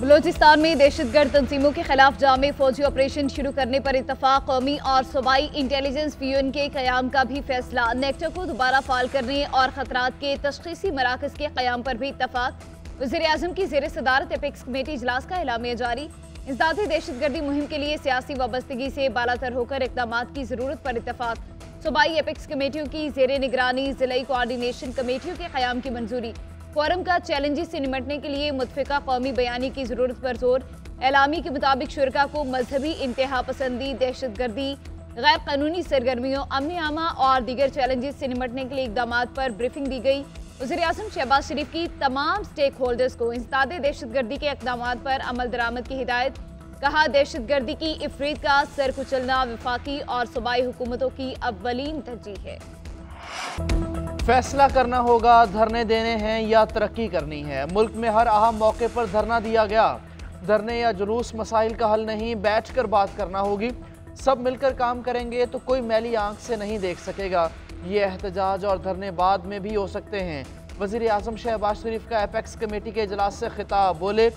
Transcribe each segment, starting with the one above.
बलूचिस्तान में दहशतगर्द तंजीमों के खिलाफ जामे फौजी ऑपरेशन शुरू करने पर इत्तफाक। कौमी और सूबाई इंटेलिजेंस यूनियन के क़याम का भी फैसला। नेक्टो को दोबारा फाल करने और खतरात के तशख़ीसी मराकज़ के क़याम पर भी इत्तफाक। वज़ीर-ए-आज़म की ज़ेर सदारत एपेक्स कमेटी इजलास का एलामिया जारी। इंसदादी दहशतगर्दी मुहिम के लिए सियासी वाबस्तगी से बालातर होकर इक़दामात की ज़रूरत पर इत्तफाक। सूबाई एपेक्स कमेटियों की ज़ेर निगरानी ज़िलाई कोऑर्डिनेशन कमेटियों के क़याम की मंजूरी। फोरम का चैलेंजेस से निमटने के लिए मुतफ़िका कौमी बयानी की ज़रूरत पर जोर। एलामी के मुताबिक शुरका को मजहबी इंतहा पसंदी, दहशतगर्दी, गैर कानूनी सरगर्मियों, अमन आमा और दीगर चैलेंजेस से निमटने के लिए इक़दामात पर ब्रीफिंग दी गई। वज़ीर-ए-आज़म शहबाज शरीफ की तमाम स्टेक होल्डर्स को इंसदादे दहशतगर्दी के इक़दामात पर अमल दरामद की हिदायत। कहा, दहशतगर्दी की इफरीत का सर कुचलना वफाकी और सूबाई हुकूमतों की अव्वलीन तरजीह है। फैसला करना होगा, धरने देने हैं या तरक्की करनी है। मुल्क में हर अहम मौके पर धरना दिया गया। धरने या जुलूस मसाइल का हल नहीं, बैठकर बात करना होगी। सब मिलकर काम करेंगे तो कोई मैली आंख से नहीं देख सकेगा। ये एहतजाज और धरने बाद में भी हो सकते हैं। वज़ीर-ए-आज़म शहबाज शरीफ का एपेक्स कमेटी के इजलास से खिताब। बोले,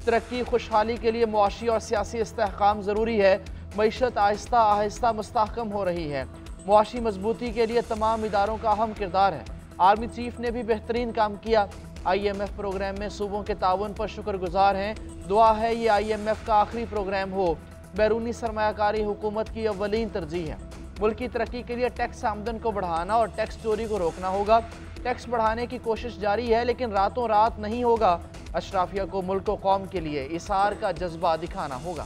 तरक्की खुशहाली के लिए मुआशी और सियासी इस्तेहकाम ज़रूरी है। मईशत आहिस्ता आहिस्ता मुस्तहकम हो रही है। मुआशी मजबूती के लिए तमाम इदारों का अहम किरदार है। आर्मी चीफ ने भी बेहतरीन काम किया। IMF प्रोग्राम में सूबों के ताउन पर शुक्रगुजार हैं। दुआ है ये IMF का आखिरी प्रोग्राम हो। बैरूनी सरमायाकारी हुकूमत की अव्वलीन तरजीह है। मुल्क की तरक्की के लिए टैक्स आमदन को बढ़ाना और टैक्स चोरी को रोकना होगा। टैक्स बढ़ाने की कोशिश जारी है, लेकिन रातों रात नहीं होगा। अशराफिया को मुल्क व कौम के लिए इसार का जज्बा दिखाना होगा।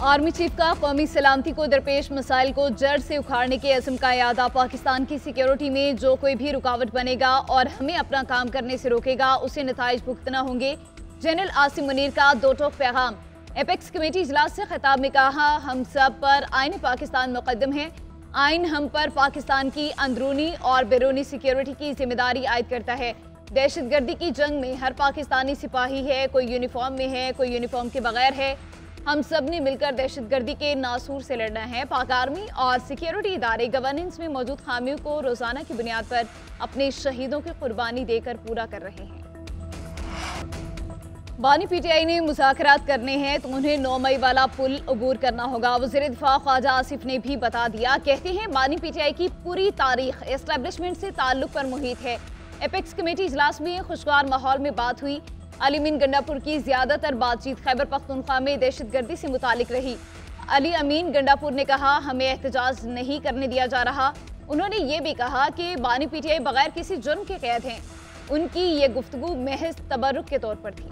आर्मी चीफ का कौमी सलामती को दरपेश मसाइल को जड़ से उखाड़ने के अज़्म का यादा। पाकिस्तान की सिक्योरिटी में जो कोई भी रुकावट बनेगा और हमें अपना काम करने से रोकेगा, उसे नताइज भुगतना होंगे। जनरल आसिम मुनीर का दो टोक पैगाम। एपेक्स कमेटी इजलास से खिताब में कहा, हम सब पर आइन पाकिस्तान मुकद्दम है। आइन हम पर पाकिस्तान की अंदरूनी और बैरूनी सिक्योरिटी की जिम्मेदारी आयद करता है। दहशतगर्दी की जंग में हर पाकिस्तानी सिपाही है, कोई यूनिफॉर्म में है, कोई यूनिफॉर्म के बगैर है। हम सब ने मिलकर दहशतगर्दी के नासूर से लड़ना है। पाक आर्मी और सिक्योरिटी इदारे गवर्नेंस में मौजूद खामियों को रोजाना की बुनियाद पर अपने शहीदों की कुर्बानी देकर पूरा कर रहे हैं। बानी PTI ने मुज़ाकरात करने हैं तो उन्हें 9 मई वाला पुल अबूर करना होगा। वज़ीर दिफा ख्वाजा आसिफ ने भी बता दिया। कहते हैं, बानी PTI की पूरी तारीख एस्टेब्लिशमेंट से ताल्लुक पर मुहित है। एपेक्स कमेटी इजलास में खुशगवार माहौल में बात हुई। अली अमीन गंडापुर की ज्यादातर बातचीत खैबर पख्तूनख्वा में दहशतगर्दी से मुतालिक रही। अली अमीन गंडापुर ने कहा, हमें एहतजाज नहीं करने दिया जा रहा। उन्होंने ये भी कहा कि बानी PTI बगैर किसी जुर्म के कैद हैं। उनकी ये गुफ्तगू महज तबर्रुक के तौर पर थी।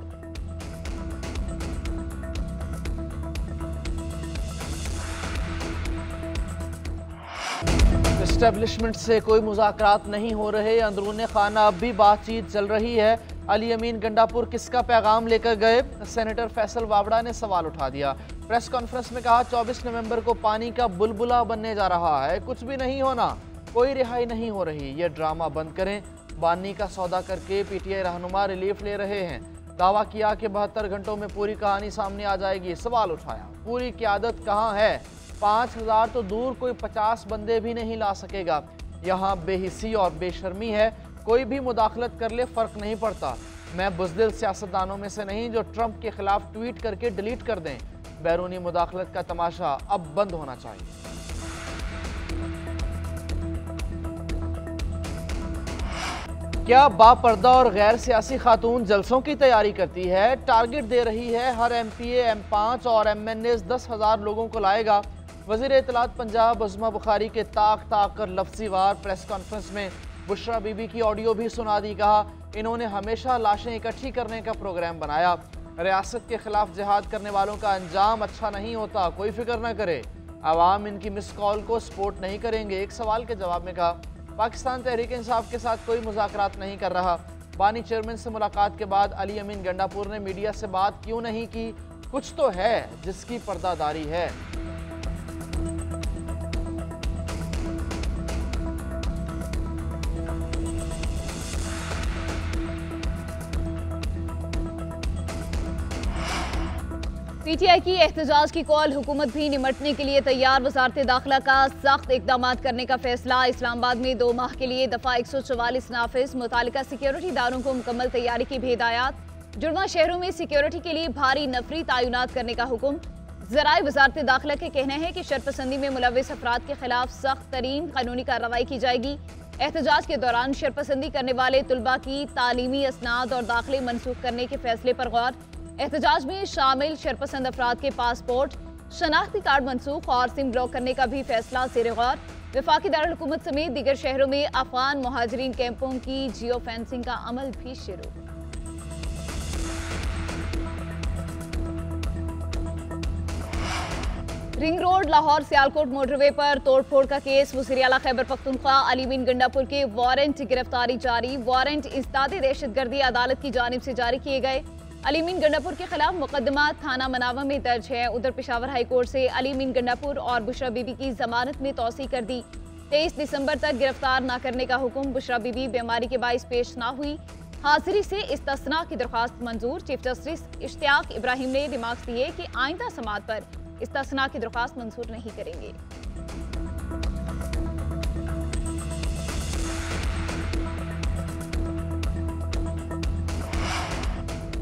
एस्टेब्लिशमेंट से कोई मुज़ाकरात नहीं हो रहे, अंदरूनी खाना अब भी बातचीत चल रही है। अली अमीन गंडापुर किसका पैगाम लेकर गए? सेनेटर फैसल वावड़ा ने सवाल उठा दिया। प्रेस कॉन्फ्रेंस में कहा, 24 नवंबर को पानी का बुलबुला बनने जा रहा है। कुछ भी नहीं होना, कोई रिहाई नहीं हो रही। ये ड्रामा बंद करें। बानी का सौदा करके PTI रहनुमा रिलीफ ले रहे हैं। दावा किया कि 72 घंटों में पूरी कहानी सामने आ जाएगी। सवाल उठाया, पूरी क़यादत कहाँ है? 5000 तो दूर, कोई 50 बंदे भी नहीं ला सकेगा। यहाँ बेहिसी और बेशर्मी है। कोई भी मुदाखलत कर ले, फ़र्क नहीं पड़ता। मैं बुज़दिल सियासतदानों में से नहीं जो ट्रंप के खिलाफ ट्वीट करके डिलीट कर दें। बैरूनी मुदाखलत का तमाशा अब बंद होना चाहिए। क्या बापर्दा और गैर सियासी खातून जलसों की तैयारी करती है? टारगेट दे रही है। हर MPA, M5 और MNAs 10,000 लोगों को लाएगा। वज़ीर इत्तलात पंजाब उज़्मा बुखारी के ताक कर लफ्ज़ी वार प्रेस कॉन्फ्रेंस में बुशरा बीबी की ऑडियो भी सुना दी। कहा, इन्होंने हमेशा लाशें इकट्ठी करने का प्रोग्राम बनाया। रियासत के खिलाफ जिहाद करने वालों का अंजाम अच्छा नहीं होता, कोई फिक्र ना करे। आवाम इनकी मिस कॉल को सपोर्ट नहीं करेंगे। एक सवाल के जवाब में कहा, पाकिस्तान तहरीक इंसाफ के साथ कोई मुज़ाकरात नहीं कर रहा। बानी चेयरमैन से मुलाकात के बाद अली अमीन गंडापुर ने मीडिया से बात क्यों नहीं की? कुछ तो है जिसकी पर्दादारी है। पीटीआई की एहतजाज की कॉल, हुकूमत भी निमटने के लिए तैयार। वजारत दाखिला का सख्त इकदाम करने का फैसला। इस्लामाबाद में 2 माह के लिए दफा 144 नाफिज। मुतालिका सिक्योरिटी इदारों को मुकम्मल तैयारी की भी हिदायत। जुड़वा शहरों में सिक्योरिटी के लिए भारी नफरी तैनात करने का हुक्म। ज़राए वजारत दाखिला के कहना है कि शरपसंदी में मुलविस अफराद के खिलाफ सख्त तरीन कानूनी कार्रवाई की जाएगी। एहतजाज के दौरान शरपसंदी करने वाले तुलबा की तालीमी असनाद और दाखिले मनसूख करने के फैसले पर गौर। एहतजाज में शामिल शरपसंद अफराद के पासपोर्ट, शनाख्ती कार्ड मनसूख और सिम ब्लॉक करने का भी फैसला ज़ेर गौर। वफाकी दारुल हुकूमत समेत दीगर शहरों में अफगान मुहाजिरीन कैंपों की जियो फेंसिंग का अमल भी शुरू। Ring road Lahore Sialkot motorway पर तोड़फोड़ का केस। वज़ीर आला खैबर पख्तूनख्वा अली बिन गंडापुर के वारंट गिरफ्तारी जारी। वारंट इंसदादे दहशतगर्दी अदालत की जानिब से जारी किए गए। अली बिन गंडापुर के खिलाफ मुकदमा थाना मनावा में दर्ज है। उधर पेशावर हाई कोर्ट से अली बिन गंडापुर और बुशरा बीबी की जमानत में तौसी कर दी। 23 दिसंबर तक गिरफ्तार न करने का हुक्म। बुशरा बीबी बीमारी के बाइस पेश न हुई। हाजिरी से इस्तिस्ना की दरख्वास्त मंजूर। चीफ जस्टिस इश्तियाक इब्राहिम ने रिमार्क्स दिए कि आइंदा समाअत पर इस्तिस्ना की दरख्वास्त मंजूर नहीं करेंगे।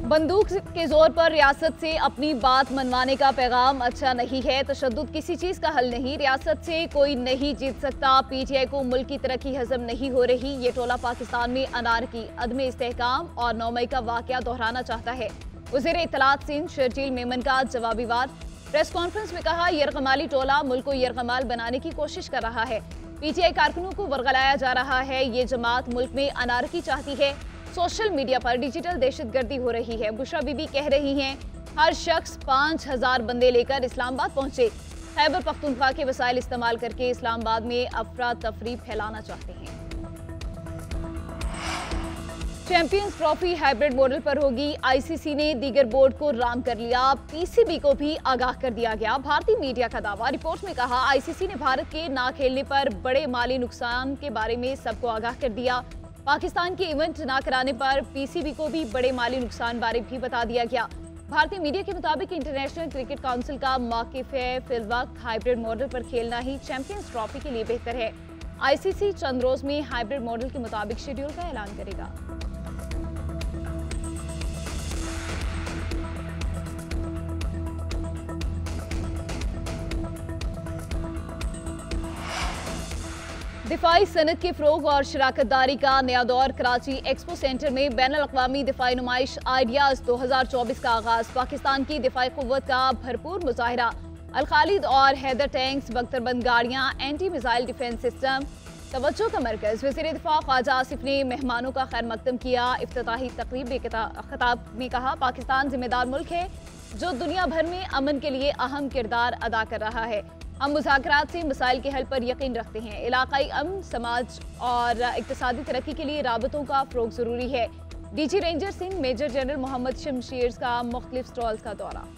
बंदूक के जोर पर रियासत से अपनी बात मनवाने का पैगाम अच्छा नहीं है। तशद्दुद किसी चीज का हल नहीं। रियासत से कोई नहीं जीत सकता। पीटीआई को मुल्क की तरक्की हजम नहीं हो रही। ये टोला पाकिस्तान में अनारकी, अदम इस्तेहकाम और 9 मई का वाकया दोहराना चाहता है। वज़ीर इत्तलात सिंध शर्जील मेमन का जवाबी वार। प्रेस कॉन्फ्रेंस में कहा, यरगमाली टोला मुल्क को यरगमाल बनाने की कोशिश कर रहा है। पीटीआई कारकुनों को वर्गलाया जा रहा है। ये जमात मुल्क में अनारकी चाहती है। सोशल मीडिया पर डिजिटल दहशतगर्दी हो रही है। बुशरा बीबी कह रही हैं, हर शख्स 5000 बंदे लेकर इस्लामाबाद पहुंचे। खैबर पख्तूनख्वा के वसाइल इस्तेमाल करके इस्लामाबाद में अफरा तफरी फैलाना चाहते हैं। चैंपियंस ट्रॉफी हाइब्रिड मॉडल पर होगी। आईसीसी ने दीगर बोर्ड को राम कर लिया। पीसीबी को भी आगाह कर दिया गया। भारतीय मीडिया का दावा। रिपोर्ट में कहा, आईसीसी ने भारत के ना खेलने पर बड़े माली नुकसान के बारे में सबको आगाह कर दिया। पाकिस्तान के इवेंट ना कराने पर पीसीबी को भी बड़े माली नुकसान बारे भी बता दिया गया। भारतीय मीडिया के मुताबिक इंटरनेशनल क्रिकेट काउंसिल का मौक़िफ़ है, फिलवक्त हाइब्रिड मॉडल पर खेलना ही चैंपियंस ट्रॉफी के लिए बेहतर है। आईसीसी चंद रोज में हाइब्रिड मॉडल के मुताबिक शेड्यूल का ऐलान करेगा। दिफाई सनत के फ़रोग़ और शराकतदारी का नया दौर। कराची एक्सपो सेंटर में बैनुल-अक़वामी दिफाई नुमाइश आइडियाज़ 2024 का आगाज़। पाकिस्तान की दिफाई क़ुव्वत का भरपूर मुज़ाहिरा। अल-खालिद और हैदर टैंक्स, बख्तरबंद गाड़ियाँ, एंटी मिसाइल डिफेंस सिस्टम तवज्जो का मरकज़। वज़ीर दिफा ख्वाजा आसिफ ने मेहमानों का खैर मकदम किया। इफ्तिताही तकरीब में खिताब में कहा, पाकिस्तान जिम्मेदार मुल्क है जो दुनिया भर में अमन के लिए अहम किरदार अदा कर रहा है। हम मुज़ाकरात से मसाइल के हल पर यकीन रखते हैं। इलाकाई अमन, समाज और इक़्तिसादी तरक्की के लिए राबतों का फ़रोग़ ज़रूरी है। DG ranger Singh major general Mohammad Shamsheer का मुख्तलिफ स्टॉल्स का दौरा।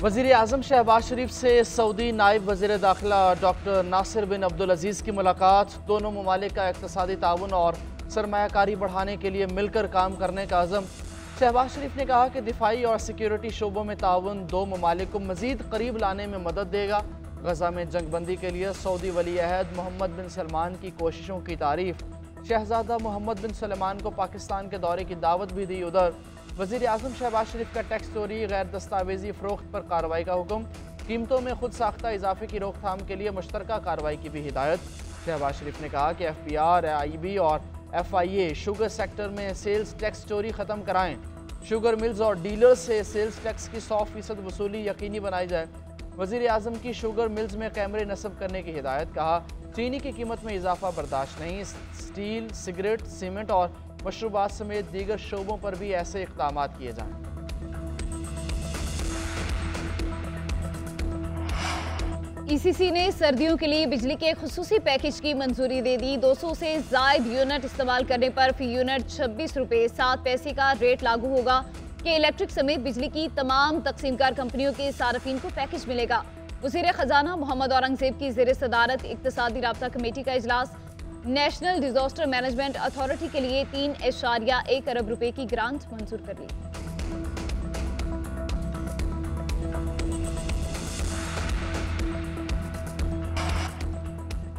वज़ीर आज़म शहबाज शरीफ से सऊदी नायब वज़ीर दाखिला डॉक्टर नासिर बिन अब्दुल अजीज़ की मुलाकात। दोनों ममालिक का इक़्तिसादी ताउन और सरमायाकारी बढ़ाने के लिए मिलकर काम करने का अज़म। शहबाज शरीफ ने कहा कि दिफाई और सिक्योरिटी शोबों में ताउन दो ममालिक को मज़ीद करीब लाने में मदद देगा। गज़ा में जंगबंदी के लिए सऊदी वली अहद मोहम्मद बिन सलमान की कोशिशों की तारीफ़। शहजादा मोहम्मद बिन सलमान को पाकिस्तान के दौरे की दावत भी दी। उधर वज़ीर आज़म शहबाज शरीफ का टैक्स चोरी, गैर दस्तावेजी फ़रोख्त पर कार्रवाई का हुक्म। कीमतों में खुद साख्ता इजाफे की रोकथाम के लिए मुश्तरका कार्रवाई की भी हिदायत। शहबाज शरीफ ने कहा कि FBR, IB और FIA शुगर सेक्टर में सेल्स टैक्स चोरी ख़त्म कराएँ। शुगर मिल्स और डीलर्स से सेल्स टैक्स की 100% वसूली यकीनी बनाई जाए। वज़ीर आज़म की शुगर मिल्स में कैमरे नस्ब करने की हिदायत। कहा, चीनी की कीमत में इजाफा बर्दाश्त नहीं। स्टील, सिगरेट, सीमेंट और मशरूबात समेत दीगर शोबों पर भी ऐसे इक़दाम किए जाएँ। ECC ने सर्दियों के लिए बिजली के खुसूसी पैकेज की मंजूरी दे दी। 200 से ज़ायद यूनिट इस्तेमाल करने पर फी यूनिट 26 रुपये 7 पैसे का रेट लागू होगा कि इलेक्ट्रिक समेत बिजली की तमाम तकसीमकार कंपनियों के सार्फिन को पैकेज मिलेगा। वज़ीर ख़जाना मोहम्मद औरंगज़ेब की ज़ेर सदारत इक़्तिसादी राब्ता कमेटी का इजलास। नेशनल डिजास्टर मैनेजमेंट अथॉरिटी के लिए 3.1 अरब रुपए की ग्रांट मंजूर कर ली।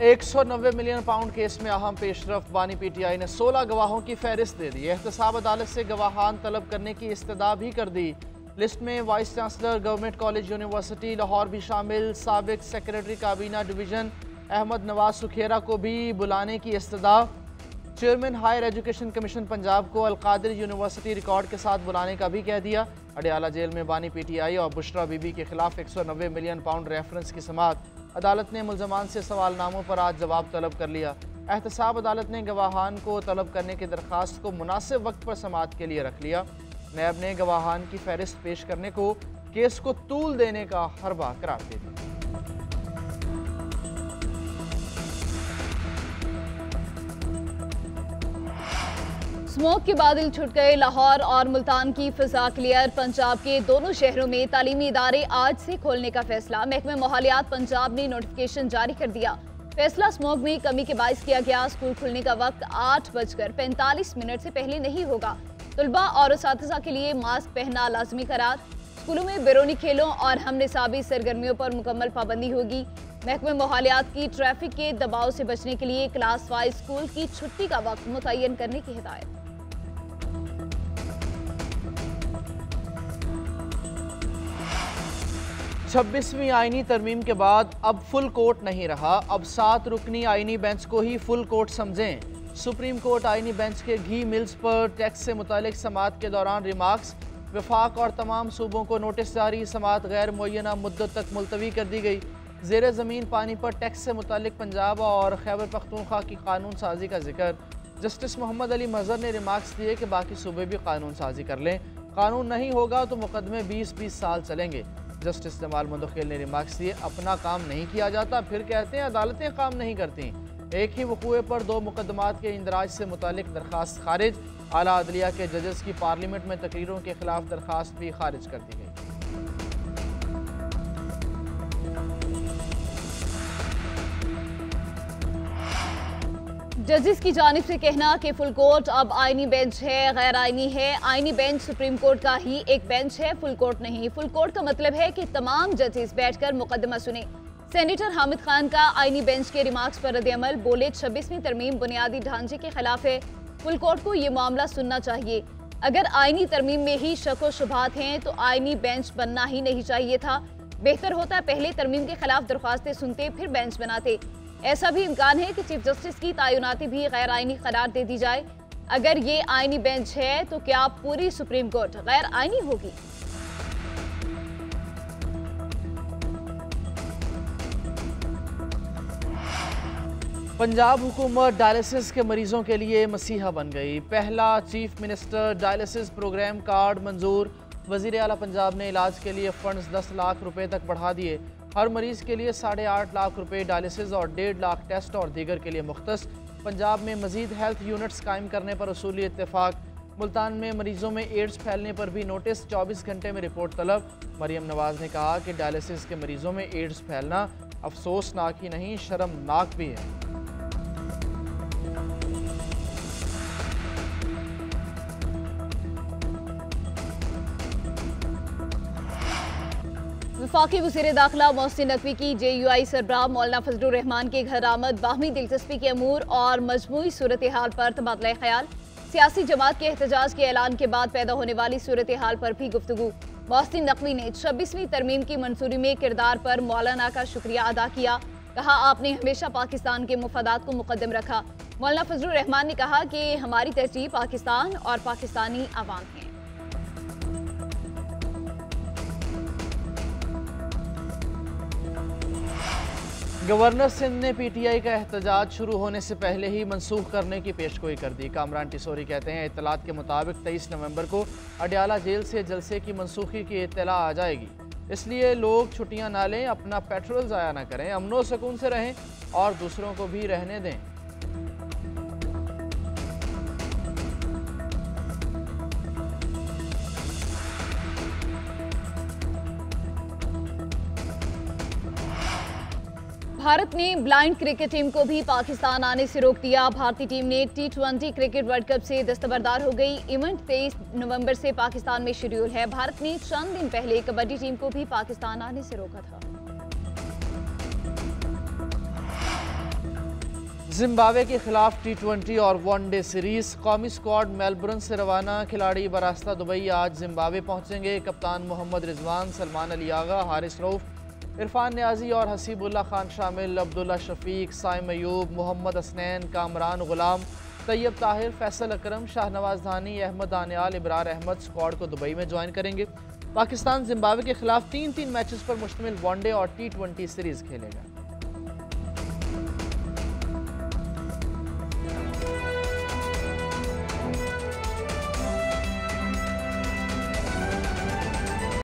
£190 मिलियन केस में अहम पेशरफ। बानी PTI ने 16 गवाहों की फहरिस्त दे दी। एहतसाब अदालत से गवाहान तलब करने की इस्तदा भी कर दी। लिस्ट में vice chancellor government college university Lahore भी शामिल। साबिक सेक्रेटरी काबीना डिवीज़न अहमद नवाज सुखेरा को भी बुलाने की इस्तदा। Chairman higher education commission Punjab को अलकादिर यूनिवर्सिटी रिकॉर्ड के साथ बुलाने का भी कह दिया। अडयाला जेल में बानी PTI और बुशरा बीबी के खिलाफ £190 मिलियन रेफरेंस की समाअत। अदालत ने मुल्ज़मान से सवालनामों पर आज जवाब तलब कर लिया। एहतसाब अदालत ने गवाहान को तलब करने की दरख्वास्त को मुनासिब वक्त पर समाअत के लिए रख लिया। नैब ने गवाहान की फहरिस्त पेश करने को केस को तूल देने का हरबा करार दे दिया। स्मोक के बादल छुट गए। लाहौर और मुल्तान की फिजा क्लियर। पंजाब के दोनों शहरों में तालीमी इदारे आज से खोलने का फैसला। महकमे माहौलियात पंजाब ने नोटिफिकेशन जारी कर दिया। फैसला स्मोक में कमी के बाइस किया गया। स्कूल खुलने का वक्त 8:45 से पहले नहीं होगा। तुलबा और असातिज़ा के लिए मास्क पहनना लाजमी करार। स्कूलों में बैरूनी खेलों और हम निसाबी सरगर्मियों पर मुकम्मल पाबंदी होगी। महकमे माहौलियात की ट्रैफिक के दबाव से बचने के लिए क्लास वाइज स्कूल की छुट्टी का वक्त मुतय्यन करने की हिदायत। 26वीं आईनी तरमीम के बाद अब फुल कोर्ट नहीं रहा। अब 7 रुकनी आईनी बेंच को ही फुल कोर्ट समझें। सुप्रीम कोर्ट आईनी बेंच के घी मिल्स पर टैक्स से मुतालिक समाअत के दौरान रिमार्क्स। वफाक और तमाम सूबों को नोटिस जारी। समाअत गैर मुअय्यना मुद्दत तक मुलतवी कर दी गई। ज़ेर ज़मीन पानी पर टैक्स से मुतालिक पंजाब और खैबर पख्तूनख्वा की कानून साजी का जिक्र। जस्टिस मोहम्मद अली मजहर ने रिमार्क्स दिए कि बाकी सूबे भी कानून साजी कर लें। कानून नहीं होगा तो मुकदमे 20-20 साल चलेंगे। जस्टिस जमाल मुंदखिल ने रिमार्क्स दिए, अपना काम नहीं किया जाता फिर कहते हैं अदालतें काम नहीं करती। एक ही वक़ूए पर 2 मुकदमात के इंदराज से मुतालिक दरख्वास्त खारिज। आला अदलिया के जजेस की पार्लियामेंट में तकरीरों के खिलाफ दरख्वास्त भी खारिज कर दी गई। जजेस की जानिब से कहना कि फुल कोर्ट अब आईनी बेंच है, गैर आईनी है। आईनी बेंच सुप्रीम कोर्ट का ही एक बेंच है, फुल कोर्ट नहीं। फुल कोर्ट का मतलब है कि तमाम जजेस बैठकर मुकदमा सुने। सेनेटर हामिद खान का आईनी बेंच के रिमार्क्स पर रद्द-ए-अमल। बोले 26वीं तरमीम बुनियादी ढांचे के खिलाफ है। फुल कोर्ट को ये मामला सुनना चाहिए। अगर आईनी तरमीम में ही शक व शुबहात हैं तो आईनी बेंच बनना ही नहीं चाहिए था। बेहतर होता पहले तरमीम के खिलाफ दरख्वास्तें सुनते फिर बेंच बनाते। ऐसा भी इम्कान है कि चीफ जस्टिस की तैनाती भी गैर आईनी करार दे दी जाए। अगर ये आईनी बेंच है तो क्या पूरी सुप्रीम कोर्ट गैर आईनी होगी? पंजाब हुकूमत डायलिसिस के मरीजों के लिए मसीहा बन गई। पहला chief minister dialysis programme card मंजूर। वजीर आला पंजाब ने इलाज के लिए फंड्स 10 लाख रुपए तक बढ़ा दिए। हर मरीज के लिए 8.5 लाख रुपए डायलिसिस और 1.5 लाख टेस्ट और दीगर के लिए मुख्तस। पंजाब में मजीद हेल्थ यूनिट्स कायम करने पर उसूली इत्तेफाक। मुल्तान में मरीजों में एड्स फैलने पर भी नोटिस, 24 घंटे में रिपोर्ट तलब। मरियम नवाज ने कहा कि डायलिसिस के मरीजों में एड्स फैलना अफसोसनाक ही नहीं शर्मनाक भी है। वफाकी वज़ीर दाखिला मोहसिन नकवी की JUI सरबराह मौलाना फजलुर रहमान के घर आमद। बाहमी दिलचस्पी के अमूर और मजमूई सूरत हाल पर तबादला ख्याल। सियासी जमात के एहतजाज के ऐलान के बाद पैदा होने वाली सूरत हाल पर भी गुफ्तगू। मोहसिन नकवी ने 26वीं तरमीम की मंजूरी में किरदार पर मौलाना का शुक्रिया अदा किया। कहा आपने हमेशा पाकिस्तान के मुफादात को मुकद्दम रखा। मौलाना फजलुर रहमान ने कहा कि हमारी तरजीह पाकिस्तान और पाकिस्तानी अवाम है। गवर्नर सिंध ने PTI का एहतजाज शुरू होने से पहले ही मनसूख करने की पेशगोई कर दी। कामरान टिसोरी कहते हैं इत्तलात के मुताबिक 23 नवंबर को अडयाला जेल से जलसे की मनसूखी की इत्तला आ जाएगी। इसलिए लोग छुट्टियां ना लें, अपना पेट्रोल ज़ाया ना करें, अमनो सुकून से रहें और दूसरों को भी रहने दें। भारत ने ब्लाइंड क्रिकेट टीम को भी पाकिस्तान आने से रोक दिया। भारतीय टीम ने T20 क्रिकेट वर्ल्ड कप से दस्तबरदार हो गई। इवेंट 23 नवंबर से पाकिस्तान में शेड्यूल है। भारत ने चंद दिन पहले कबड्डी टीम को भी पाकिस्तान आने से रोका था। जिम्बाब्वे के खिलाफ T20 और वनडे सीरीज। कौमी स्क्वाड मेलबर्न से रवाना। खिलाड़ी बरास्ता दुबई आज जिम्बाब्वे पहुंचेंगे। कप्तान मोहम्मद रिजवान, सलमान अली आगा, हारिस रऊफ, इरफान न्याजी और हसीबुल्ला खान शामिल। अब्दुल्ला शफीक, साइम अयूब, मोहम्मद हसनैन, कामरान गुलाम, तैयब ताहिर, फैसल अकरम, शाहनवाज धानी, अहमद दानियाल, इब्रार अहमद स्क्वाड को दुबई में ज्वाइन करेंगे। पाकिस्तान जिम्बाब्वे के खिलाफ 3-3 मैचेस पर मुश्तमिल वनडे और T20 सीरीज खेलेगा।